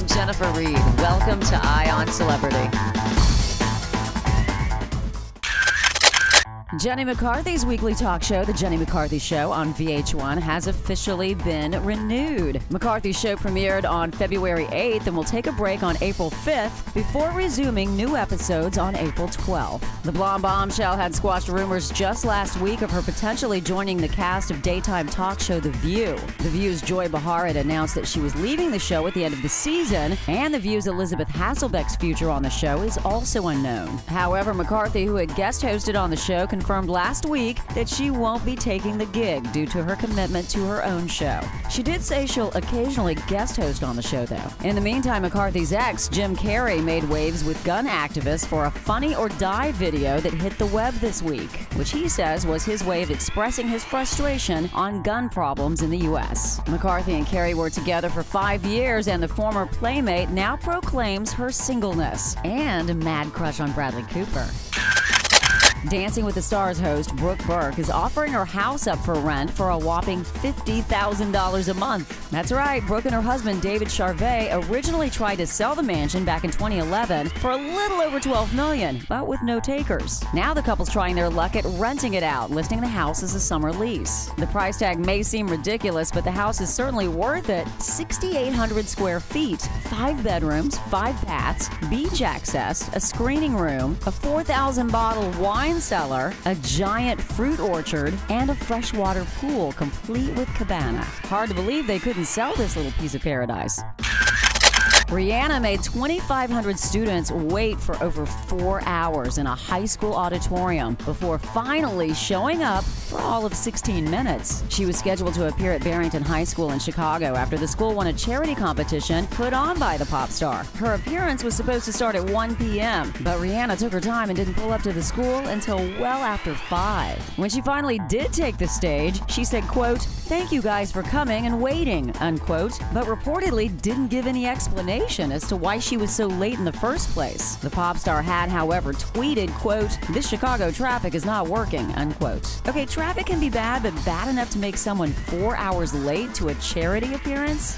Jennifer Reed. Welcome to Eye on Celebrity. Jenny McCarthy's weekly talk show, The Jenny McCarthy Show on VH1, has officially been renewed. McCarthy's show premiered on February 8th and will take a break on April 5th before resuming new episodes on April 12th. The blonde bombshell had squashed rumors just last week of her potentially joining the cast of daytime talk show The View. The View's Joy Behar had announced that she was leaving the show at the end of the season, and The View's Elizabeth Hasselbeck's future on the show is also unknown. However, McCarthy, who had guest hosted on the show, confirmed last week that she won't be taking the gig due to her commitment to her own show. She did say she'll occasionally guest host on the show, though. In the meantime, McCarthy's ex, Jim Carrey, made waves with gun activists for a Funny or Die video that hit the web this week, which he says was his way of expressing his frustration on gun problems in the U.S. McCarthy and Carrey were together for 5 years, and the former playmate now proclaims her singleness and a mad crush on Bradley Cooper. Dancing with the Stars host Brooke Burke is offering her house up for rent for a whopping $50,000 a month. That's right, Brooke and her husband David Charvet originally tried to sell the mansion back in 2011 for a little over $12 million, but with no takers. Now the couple's trying their luck at renting it out, listing the house as a summer lease. The price tag may seem ridiculous, but the house is certainly worth it. 6,800 square feet, 5 bedrooms, 5 baths, beach access, a screening room, a 4,000-bottle wine cellar, a giant fruit orchard, and a freshwater pool complete with cabana. Hard to believe they couldn't sell this little piece of paradise. Rihanna made 2,500 students wait for over 4 hours in a high school auditorium before finally showing up for all of 16 minutes. She was scheduled to appear at Barrington High School in Chicago after the school won a charity competition put on by the pop star. Her appearance was supposed to start at 1 p.m., but Rihanna took her time and didn't pull up to the school until well after 5. When she finally did take the stage, she said, quote, "Thank you guys for coming and waiting," unquote, but reportedly didn't give any explanation as to why she was so late in the first place. The pop star had, however, tweeted, quote, "This Chicago traffic is not working," unquote. Okay, traffic can be bad, but bad enough to make someone 4 hours late to a charity appearance?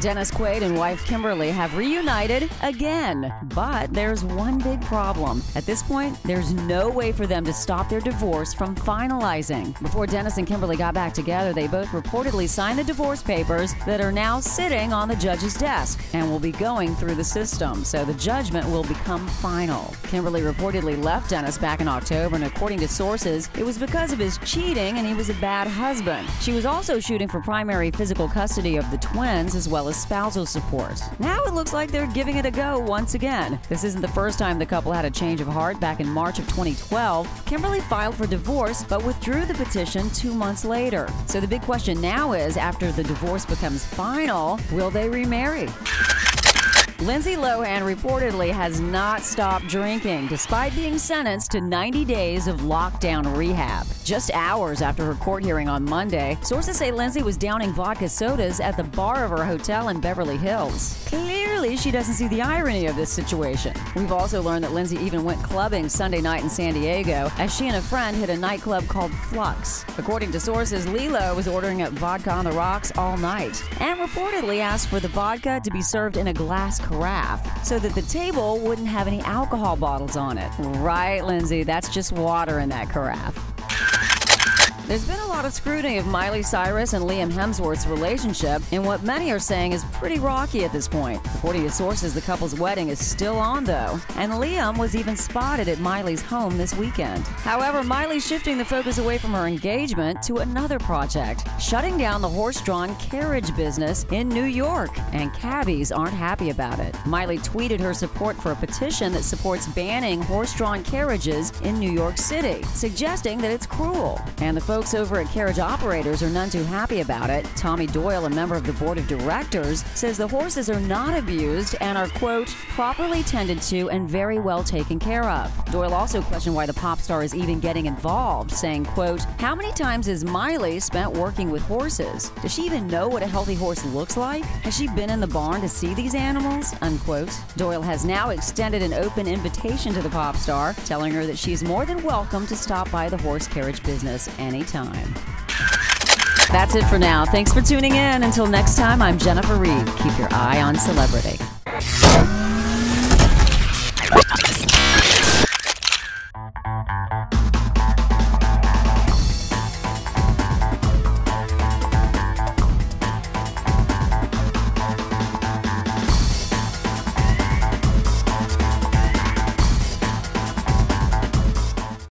Dennis Quaid and wife Kimberly have reunited again, but there's one big problem. At this point, there's no way for them to stop their divorce from finalizing. Before Dennis and Kimberly got back together, they both reportedly signed the divorce papers that are now sitting on the judge's desk and will be going through the system, so the judgment will become final. Kimberly reportedly left Dennis back in October, and according to sources, it was because of his cheating and he was a bad husband. She was also shooting for primary physical custody of the twins as well as spousal support. Now it looks like they're giving it a go once again. This isn't the first time the couple had a change of heart. Back in March of 2012, Kimberly filed for divorce but withdrew the petition 2 months later. So the big question now is, after the divorce becomes final, will they remarry? Lindsay Lohan reportedly has not stopped drinking despite being sentenced to 90 days of lockdown rehab. Just hours after her court hearing on Monday, sources say Lindsay was downing vodka sodas at the bar of her hotel in Beverly Hills. Clearly, she doesn't see the irony of this situation. We've also learned that Lindsay even went clubbing Sunday night in San Diego as she and a friend hit a nightclub called Flux. According to sources, Lilo was ordering up vodka on the rocks all night and reportedly asked for the vodka to be served in a glass carafe so that the table wouldn't have any alcohol bottles on it. Right, Lindsay, that's just water in that carafe. There's been a lot of scrutiny of Miley, Cyrus, and Liam Hemsworth's relationship in what many are saying is pretty rocky at this point. According to sources, the couple's wedding is still on, though, and Liam was even spotted at Miley's home this weekend. However, Miley's shifting the focus away from her engagement to another project, shutting down the horse-drawn carriage business in New York, and cabbies aren't happy about it. Miley tweeted her support for a petition that supports banning horse-drawn carriages in New York City, suggesting that it's cruel. And the folks over other carriage operators are none too happy about it. Tommy Doyle, a member of the board of directors, says the horses are not abused and are, quote, properly tended to and very well taken care of. Doyle also questioned why the pop star is even getting involved, saying, quote, how many times has Miley spent working with horses? Does she even know what a healthy horse looks like? Has she been in the barn to see these animals? Unquote. Doyle has now extended an open invitation to the pop star, telling her that she's more than welcome to stop by the horse carriage business anytime. That's it for now. Thanks for tuning in. Until next time, I'm Jennifer Reed. Keep your eye on celebrity.